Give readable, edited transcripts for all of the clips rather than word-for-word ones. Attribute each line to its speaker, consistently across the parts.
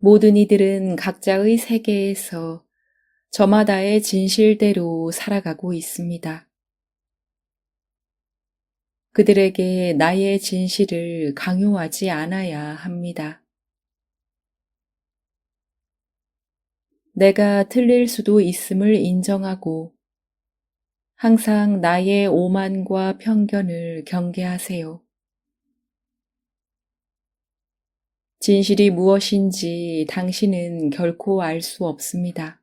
Speaker 1: 모든 이들은 각자의 세계에서 저마다의 진실대로 살아가고 있습니다. 그들에게 나의 진실을 강요하지 않아야 합니다. 내가 틀릴 수도 있음을 인정하고 항상 나의 오만과 편견을 경계하세요. 진실이 무엇인지 당신은 결코 알 수 없습니다.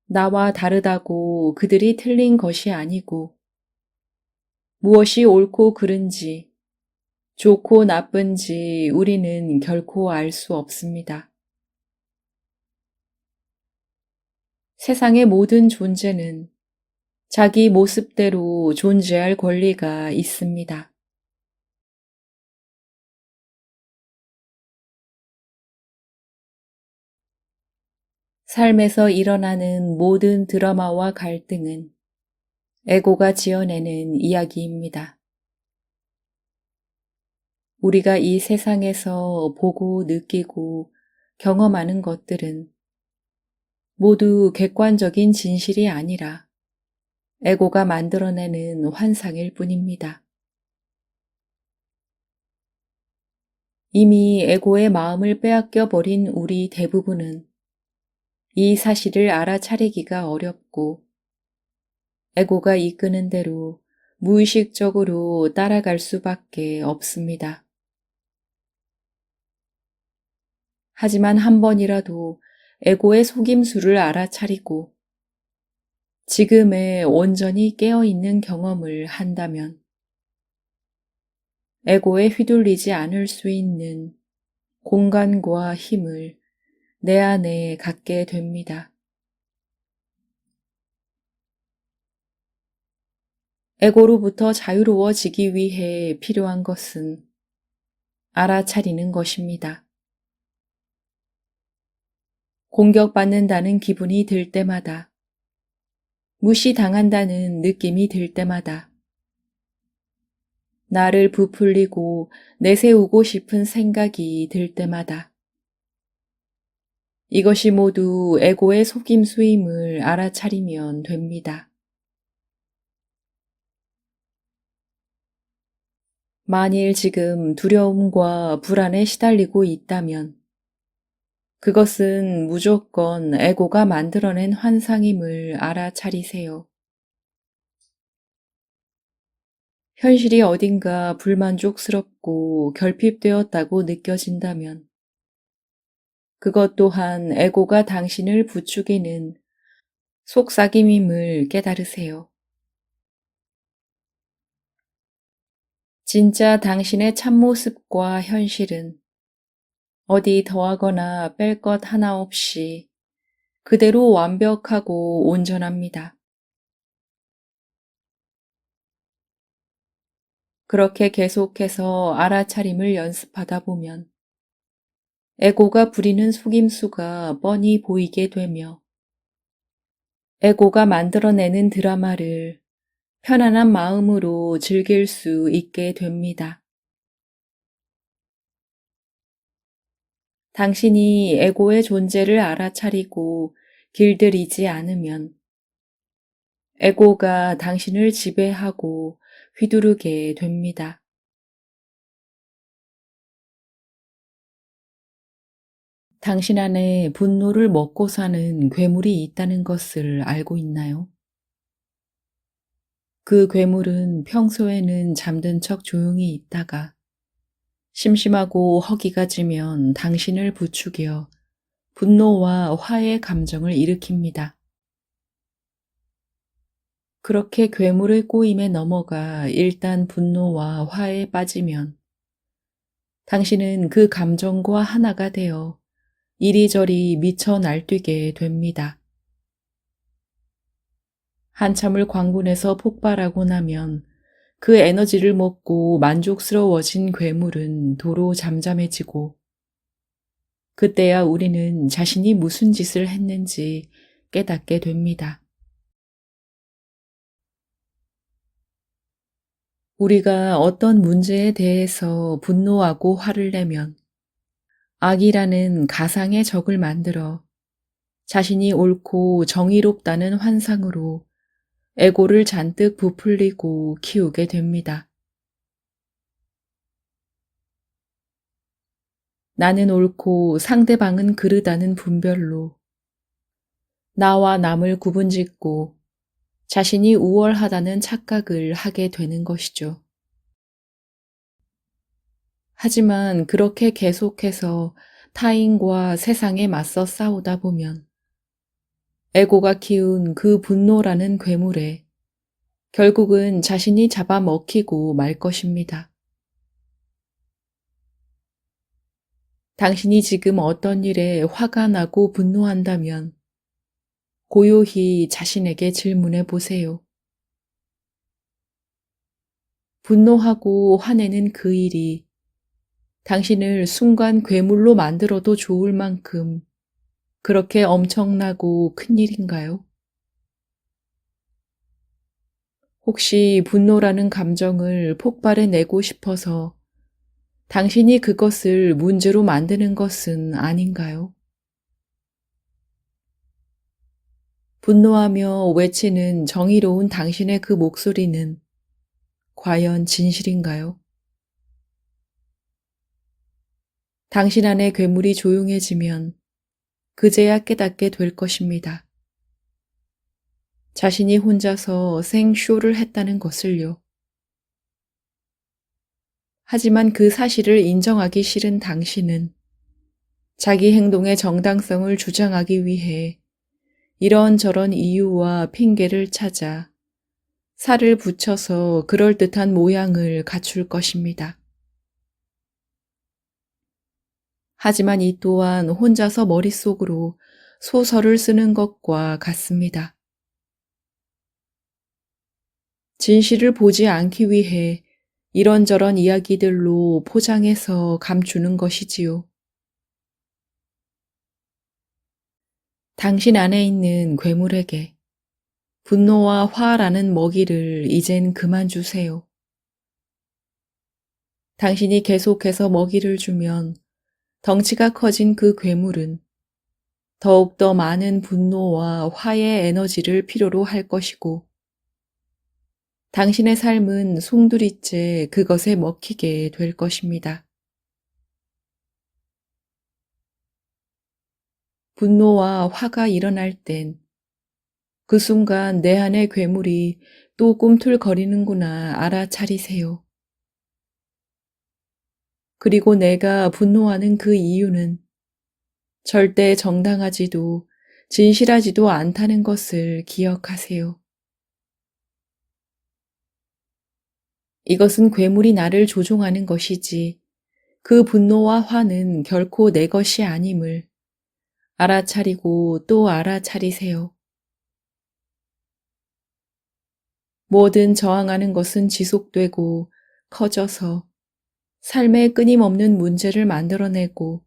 Speaker 1: 나와 다르다고 그들이 틀린 것이 아니고 무엇이 옳고 그른지, 좋고 나쁜지 우리는 결코 알 수 없습니다. 세상의 모든 존재는 자기 모습대로 존재할 권리가 있습니다. 삶에서 일어나는 모든 드라마와 갈등은 에고가 지어내는 이야기입니다. 우리가 이 세상에서 보고 느끼고 경험하는 것들은 모두 객관적인 진실이 아니라 에고가 만들어내는 환상일 뿐입니다. 이미 에고의 마음을 빼앗겨 버린 우리 대부분은 이 사실을 알아차리기가 어렵고 에고가 이끄는 대로 무의식적으로 따라갈 수밖에 없습니다. 하지만 한 번이라도 에고의 속임수를 알아차리고 지금의 온전히 깨어있는 경험을 한다면 에고에 휘둘리지 않을 수 있는 공간과 힘을 내 안에 갖게 됩니다. 에고로부터 자유로워지기 위해 필요한 것은 알아차리는 것입니다. 공격받는다는 기분이 들 때마다, 무시당한다는 느낌이 들 때마다, 나를 부풀리고 내세우고 싶은 생각이 들 때마다, 이것이 모두 에고의 속임수임을 알아차리면 됩니다. 만일 지금 두려움과 불안에 시달리고 있다면 그것은 무조건 에고가 만들어낸 환상임을 알아차리세요. 현실이 어딘가 불만족스럽고 결핍되었다고 느껴진다면 그것 또한 에고가 당신을 부추기는 속삭임임을 깨달으세요. 진짜 당신의 참모습과 현실은 어디 더하거나 뺄 것 하나 없이 그대로 완벽하고 온전합니다. 그렇게 계속해서 알아차림을 연습하다 보면 에고가 부리는 속임수가 뻔히 보이게 되며 에고가 만들어내는 드라마를 편안한 마음으로 즐길 수 있게 됩니다. 당신이 에고의 존재를 알아차리고 길들이지 않으면 에고가 당신을 지배하고 휘두르게 됩니다. 당신 안에 분노를 먹고 사는 괴물이 있다는 것을 알고 있나요? 그 괴물은 평소에는 잠든 척 조용히 있다가 심심하고 허기가 지면 당신을 부추겨 분노와 화의 감정을 일으킵니다. 그렇게 괴물의 꼬임에 넘어가 일단 분노와 화에 빠지면 당신은 그 감정과 하나가 되어 이리저리 미쳐 날뛰게 됩니다. 한참을 광분해서 폭발하고 나면 그 에너지를 먹고 만족스러워진 괴물은 도로 잠잠해지고 그때야 우리는 자신이 무슨 짓을 했는지 깨닫게 됩니다. 우리가 어떤 문제에 대해서 분노하고 화를 내면 악이라는 가상의 적을 만들어 자신이 옳고 정의롭다는 환상으로 에고를 잔뜩 부풀리고 키우게 됩니다. 나는 옳고 상대방은 그르다는 분별로 나와 남을 구분짓고 자신이 우월하다는 착각을 하게 되는 것이죠. 하지만 그렇게 계속해서 타인과 세상에 맞서 싸우다 보면 에고가 키운 그 분노라는 괴물에 결국은 자신이 잡아먹히고 말 것입니다. 당신이 지금 어떤 일에 화가 나고 분노한다면 고요히 자신에게 질문해 보세요. 분노하고 화내는 그 일이 당신을 순간 괴물로 만들어도 좋을 만큼 그렇게 엄청나고 큰 일인가요? 혹시 분노라는 감정을 폭발해내고 싶어서 당신이 그것을 문제로 만드는 것은 아닌가요? 분노하며 외치는 정의로운 당신의 그 목소리는 과연 진실인가요? 당신 안의 괴물이 조용해지면 그제야 깨닫게 될 것입니다. 자신이 혼자서 생쇼를 했다는 것을요. 하지만 그 사실을 인정하기 싫은 당신은 자기 행동의 정당성을 주장하기 위해 이런저런 이유와 핑계를 찾아 살을 붙여서 그럴듯한 모양을 갖출 것입니다. 하지만 이 또한 혼자서 머릿속으로 소설을 쓰는 것과 같습니다. 진실을 보지 않기 위해 이런저런 이야기들로 포장해서 감추는 것이지요. 당신 안에 있는 괴물에게 분노와 화라는 먹이를 이젠 그만 주세요. 당신이 계속해서 먹이를 주면 덩치가 커진 그 괴물은 더욱더 많은 분노와 화의 에너지를 필요로 할 것이고 당신의 삶은 송두리째 그것에 먹히게 될 것입니다. 분노와 화가 일어날 땐 그 순간 내 안의 괴물이 또 꿈틀거리는구나 알아차리세요. 그리고 내가 분노하는 그 이유는 절대 정당하지도 진실하지도 않다는 것을 기억하세요. 이것은 괴물이 나를 조종하는 것이지 그 분노와 화는 결코 내 것이 아님을 알아차리고 또 알아차리세요. 뭐든 저항하는 것은 지속되고 커져서 삶에 끊임없는 문제를 만들어내고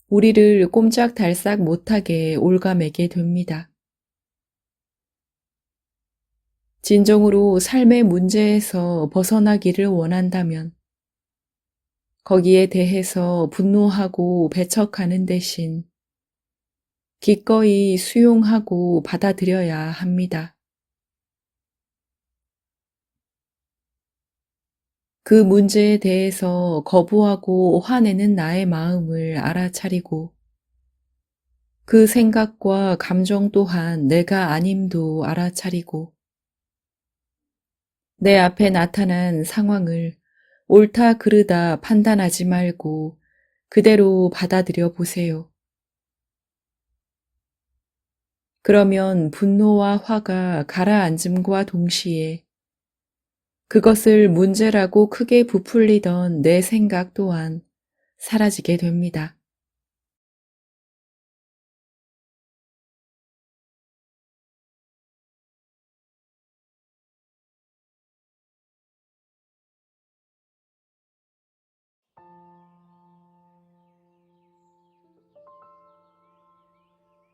Speaker 1: 우리를 꼼짝달싹 못하게 올가매게 됩니다. 진정으로 삶의 문제에서 벗어나기를 원한다면 거기에 대해서 분노하고 배척하는 대신 기꺼이 수용하고 받아들여야 합니다. 그 문제에 대해서 거부하고 화내는 나의 마음을 알아차리고 그 생각과 감정 또한 내가 아님도 알아차리고 내 앞에 나타난 상황을 옳다 그르다 판단하지 말고 그대로 받아들여 보세요. 그러면 분노와 화가 가라앉음과 동시에 그것을 문제라고 크게 부풀리던 내 생각 또한 사라지게 됩니다.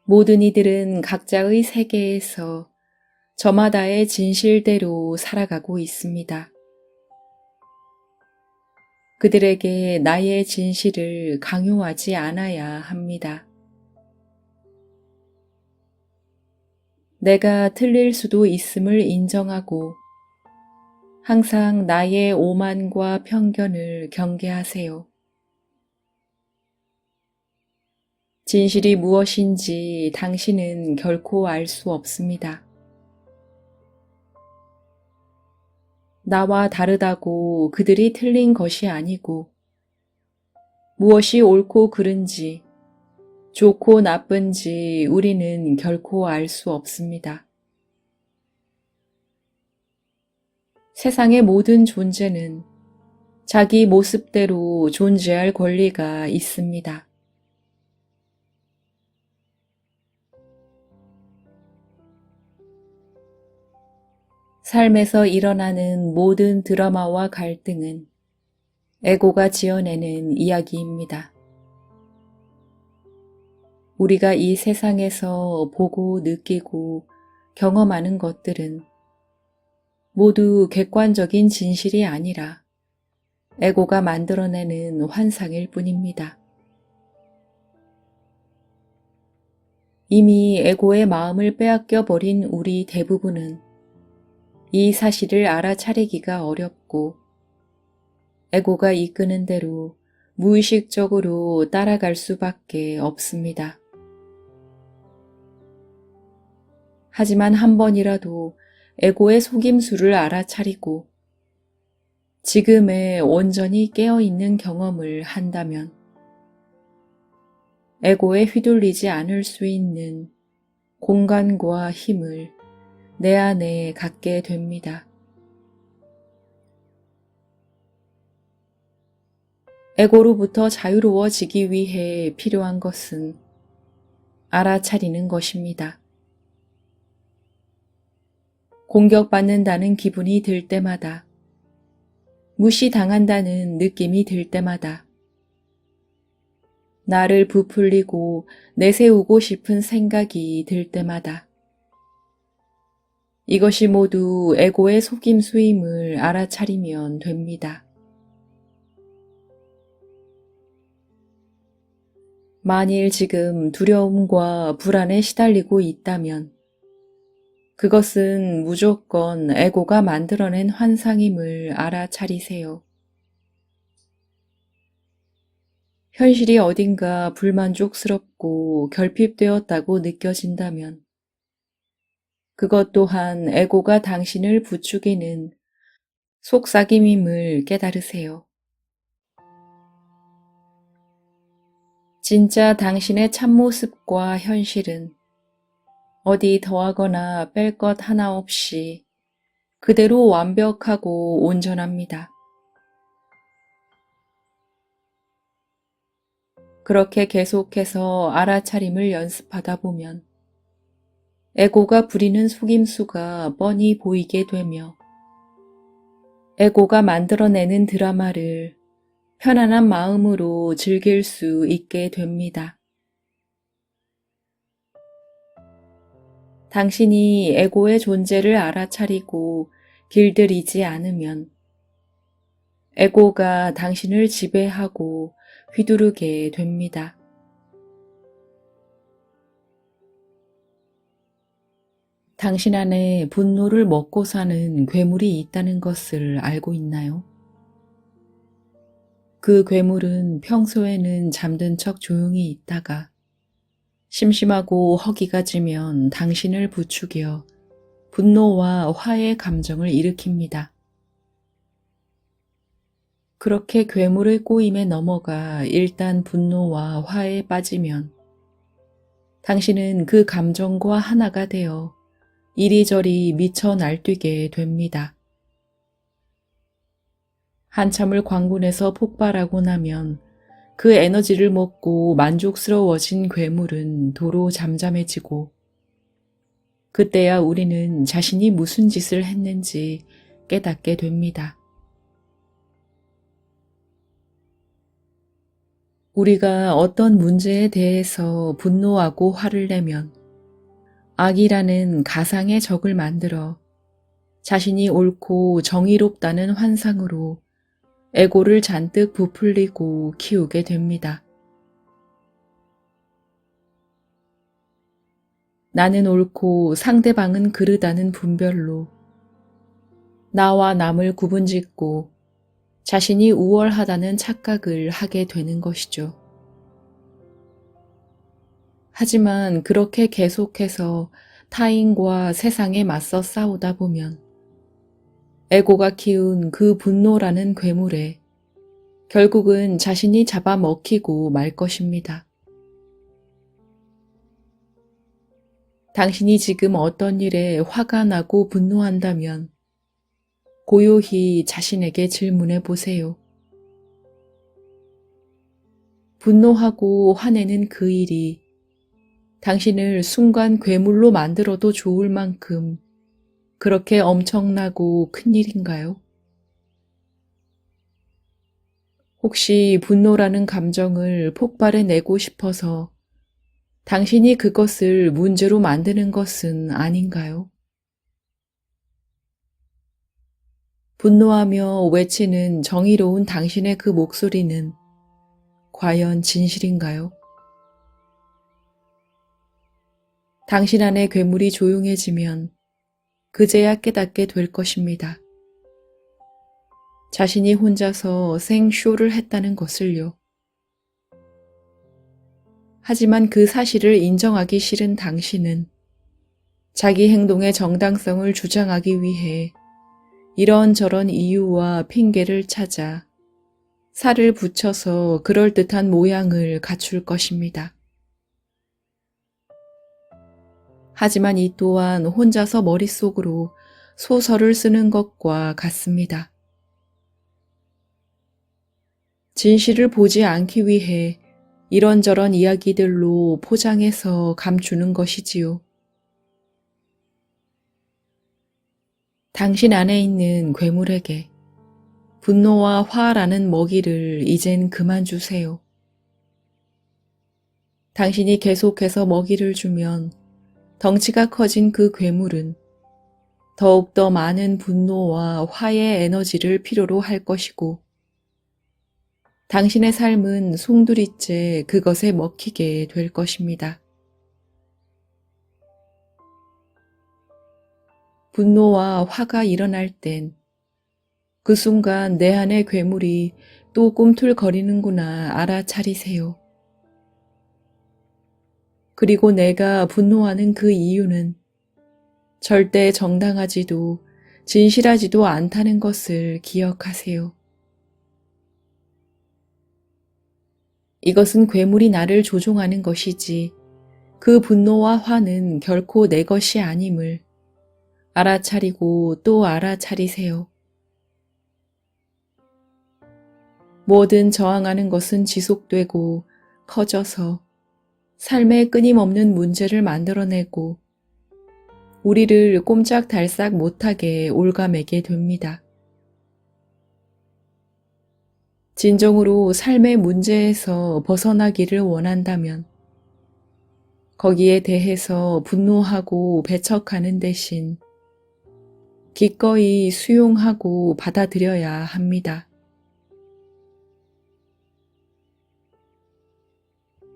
Speaker 1: 모든 이들은 각자의 세계에서 저마다의 진실대로 살아가고 있습니다. 그들에게 나의 진실을 강요하지 않아야 합니다. 내가 틀릴 수도 있음을 인정하고 항상 나의 오만과 편견을 경계하세요. 진실이 무엇인지 당신은 결코 알 수 없습니다. 나와 다르다고 그들이 틀린 것이 아니고 무엇이 옳고 그른지 좋고 나쁜지 우리는 결코 알 수 없습니다. 세상의 모든 존재는 자기 모습대로 존재할 권리가 있습니다. 삶에서 일어나는 모든 드라마와 갈등은 에고가 지어내는 이야기입니다. 우리가 이 세상에서 보고 느끼고 경험하는 것들은 모두 객관적인 진실이 아니라 에고가 만들어내는 환상일 뿐입니다. 이미 에고의 마음을 빼앗겨 버린 우리 대부분은 이 사실을 알아차리기가 어렵고 에고가 이끄는 대로 무의식적으로 따라갈 수밖에 없습니다. 하지만 한 번이라도 에고의 속임수를 알아차리고 지금에 온전히 깨어있는 경험을 한다면 에고에 휘둘리지 않을 수 있는 공간과 힘을 내 안에 갖게 됩니다. 에고로부터 자유로워지기 위해 필요한 것은 알아차리는 것입니다. 공격받는다는 기분이 들 때마다, 무시당한다는 느낌이 들 때마다, 나를 부풀리고 내세우고 싶은 생각이 들 때마다, 이것이 모두 에고의 속임수임을 알아차리면 됩니다. 만일 지금 두려움과 불안에 시달리고 있다면 그것은 무조건 에고가 만들어낸 환상임을 알아차리세요. 현실이 어딘가 불만족스럽고 결핍되었다고 느껴진다면 그것 또한 에고가 당신을 부추기는 속삭임임을 깨달으세요. 진짜 당신의 참모습과 현실은 어디 더하거나 뺄 것 하나 없이 그대로 완벽하고 온전합니다. 그렇게 계속해서 알아차림을 연습하다 보면 에고가 부리는 속임수가 뻔히 보이게 되며 에고가 만들어내는 드라마를 편안한 마음으로 즐길 수 있게 됩니다. 당신이 에고의 존재를 알아차리고 길들이지 않으면 에고가 당신을 지배하고 휘두르게 됩니다. 당신 안에 분노를 먹고 사는 괴물이 있다는 것을 알고 있나요? 그 괴물은 평소에는 잠든 척 조용히 있다가 심심하고 허기가 지면 당신을 부추겨 분노와 화의 감정을 일으킵니다. 그렇게 괴물의 꼬임에 넘어가 일단 분노와 화에 빠지면 당신은 그 감정과 하나가 되어 이리저리 미쳐 날뛰게 됩니다. 한참을 광분해서 폭발하고 나면 그 에너지를 먹고 만족스러워진 괴물은 도로 잠잠해지고 그때야 우리는 자신이 무슨 짓을 했는지 깨닫게 됩니다. 우리가 어떤 문제에 대해서 분노하고 화를 내면 악이라는 가상의 적을 만들어 자신이 옳고 정의롭다는 환상으로 에고를 잔뜩 부풀리고 키우게 됩니다. 나는 옳고 상대방은 그르다는 분별로 나와 남을 구분짓고 자신이 우월하다는 착각을 하게 되는 것이죠. 하지만 그렇게 계속해서 타인과 세상에 맞서 싸우다 보면 에고가 키운 그 분노라는 괴물에 결국은 자신이 잡아먹히고 말 것입니다. 당신이 지금 어떤 일에 화가 나고 분노한다면 고요히 자신에게 질문해 보세요. 분노하고 화내는 그 일이 당신을 순간 괴물로 만들어도 좋을 만큼 그렇게 엄청나고 큰 일인가요? 혹시 분노라는 감정을 폭발해내고 싶어서 당신이 그것을 문제로 만드는 것은 아닌가요? 분노하며 외치는 정의로운 당신의 그 목소리는 과연 진실인가요? 당신 안의 괴물이 조용해지면 그제야 깨닫게 될 것입니다. 자신이 혼자서 생쇼를 했다는 것을요. 하지만 그 사실을 인정하기 싫은 당신은 자기 행동의 정당성을 주장하기 위해 이런저런 이유와 핑계를 찾아 살을 붙여서 그럴듯한 모양을 갖출 것입니다. 하지만 이 또한 혼자서 머릿속으로 소설을 쓰는 것과 같습니다. 진실을 보지 않기 위해 이런저런 이야기들로 포장해서 감추는 것이지요. 당신 안에 있는 괴물에게 분노와 화라는 먹이를 이젠 그만 주세요. 당신이 계속해서 먹이를 주면 덩치가 커진 그 괴물은 더욱더 많은 분노와 화의 에너지를 필요로 할 것이고 당신의 삶은 송두리째 그것에 먹히게 될 것입니다. 분노와 화가 일어날 땐 그 순간 내 안의 괴물이 또 꿈틀거리는구나 알아차리세요. 그리고 내가 분노하는 그 이유는 절대 정당하지도 진실하지도 않다는 것을 기억하세요. 이것은 괴물이 나를 조종하는 것이지 그 분노와 화는 결코 내 것이 아님을 알아차리고 또 알아차리세요. 뭐든 저항하는 것은 지속되고 커져서 삶에 끊임없는 문제를 만들어내고 우리를 꼼짝달싹 못하게 올가매게 됩니다. 진정으로 삶의 문제에서 벗어나기를 원한다면 거기에 대해서 분노하고 배척하는 대신 기꺼이 수용하고 받아들여야 합니다.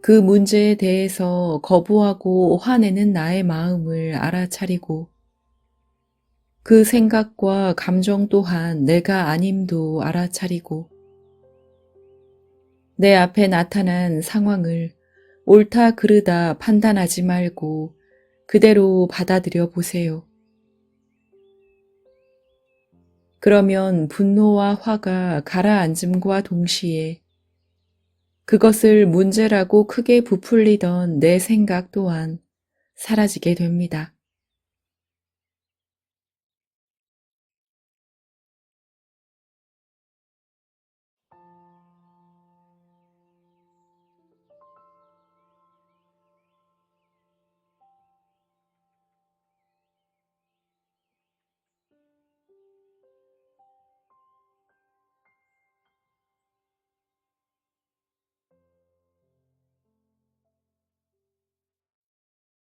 Speaker 1: 그 문제에 대해서 거부하고 화내는 나의 마음을 알아차리고 그 생각과 감정 또한 내가 아님도 알아차리고 내 앞에 나타난 상황을 옳다 그르다 판단하지 말고 그대로 받아들여 보세요. 그러면 분노와 화가 가라앉음과 동시에 그것을 문제라고 크게 부풀리던 내 생각 또한 사라지게 됩니다.